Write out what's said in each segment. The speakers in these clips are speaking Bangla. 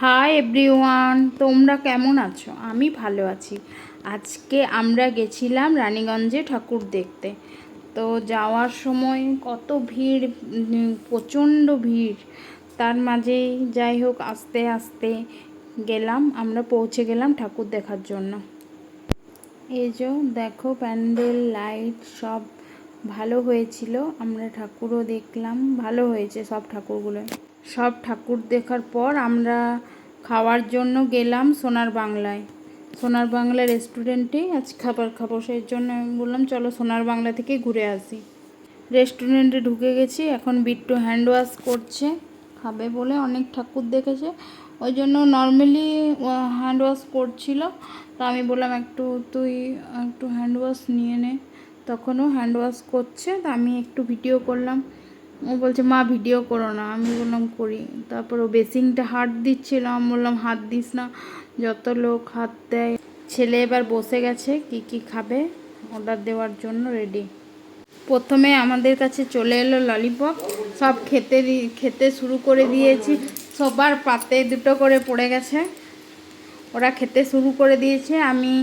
হাই এভরিওয়ান, তোমরা কেমন আছো? আমি ভালো আছি। আজকে আমরা গেছিলাম রানীগঞ্জে ঠাকুর দেখতে। তো যাওয়ার সময় কত ভিড়, প্রচণ্ড ভিড়। তার মাঝেই যাই হোক আস্তে আস্তে গেলাম, আমরা পৌঁছে গেলাম ঠাকুর দেখার জন্য। এই যে দেখো, প্যান্ডেল লাইট সব ভালো হয়েছিল। আমরা ঠাকুরও দেখলাম, ভালো হয়েছে সব ঠাকুরগুলো। সব ঠাকুর দেখার পর আমরা খাওয়ার জন্য গেলাম সোনার বাংলায়। সোনার বাংলা রেস্টুরেন্টে আজ খাবার খাবো, সেই জন্য আমি বললাম চলো সোনার বাংলা থেকে ঘুরে আসি। রেস্টুরেন্টে ঢুকে গেছি, এখন বিট্টু হ্যান্ড ওয়াশ করছে, খাবে বলে অনেক ঠাকুর দেখেছে ওই জন্য নর্মালি হ্যান্ড ওয়াশ করছিল। তো আমি বললাম তুই একটু হ্যান্ড ওয়াশ নিয়ে নে। তখনও হ্যান্ড ওয়াশ করছে, তো আমি একটু ভিডিও করলাম। ও বলছে মা ভিডিও করো না, আমি বললাম করি। তারপর ও বেসিংটা হাত দিচ্ছিল, আমি বললাম হাত দিস না, যত লোক হাত দেয়। ছেলে এবার বসে গেছে কি কি খাবে অর্ডার দেওয়ার জন্য রেডি। প্রথমে আমাদের কাছে চলে এলো ললিপপ, সব খেতে শুরু করে দিয়েছি। সবার পাতে দুটো করে পড়ে গেছে, ওরা খেতে শুরু করে দিয়েছে, আমি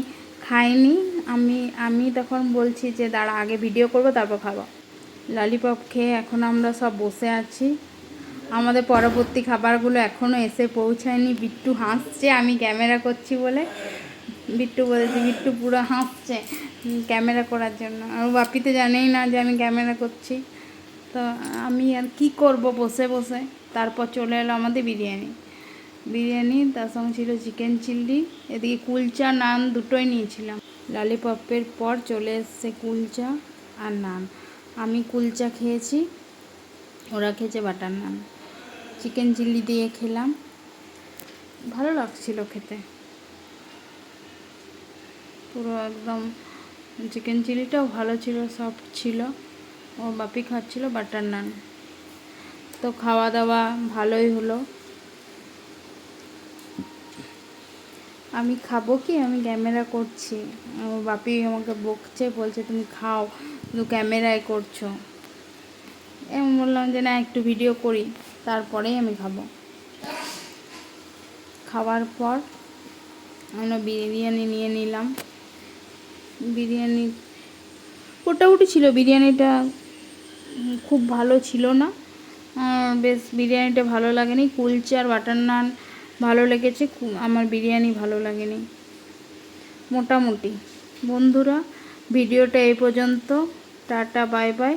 খাইনি। আমি তখন বলছি যে দাঁড়া আগে ভিডিও করবো তারপর খাবো। ললিপপ খেয়ে এখন আমরা সব বসে আছি। আমাদের পরবর্তী খাবারগুলো এখনও এসে পৌঁছায়নি। বিট্টু হাসছে আমি ক্যামেরা করছি বলে। বিট্টু পুরো হাসছে ক্যামেরা করার জন্য। আর বাপি তো জানেই না যে আমি ক্যামেরা করছি। তো আমি আর কি করব বসে বসে। তারপর চলে এলো আমাদের বিরিয়ানি, তার সঙ্গে ছিল চিকেন চিল্লি, এদিকে কুলচা নান দুটোই নিয়েছিলাম। ললিপপের পর চলে এসছে কুলচা আর নান। আমি কুলচা খেয়েছি, ওরা খেয়েছে বাটার নান। চিকেন চিল্লি দিয়ে খেলাম, ভালো লাগছিল খেতে পুরো একদম। চিকেন চিলিটাও ভালো ছিল, সফট ছিল। ও বাপি খাচ্ছিল বাটার নান। তো খাওয়া দাওয়া ভালোই হলো। আমি খাবো কি, আমি ক্যামেরা করছি। ও বাপি আমাকে বকছে, বলছে তুমি খাও, তুমি ক্যামেরায় করছো। আমি বললাম যে না একটু ভিডিও করি, তারপরেই আমি খাবো। খাওয়ার পর আমরা বিরিয়ানি নিয়ে নিলাম। বিরিয়ানি মোটামুটি ছিল, বিরিয়ানিটা খুব ভালো ছিল না, বেশ বিরিয়ানিটা ভালো লাগেনি। কুলচা আর বাটার নান ভালো লেগেছে, আমার বিরিয়ানি ভালো লাগেনি মোটামুটি। বন্ধুরা ভিডিওটা এই পর্যন্ত, টাটা বাই বাই।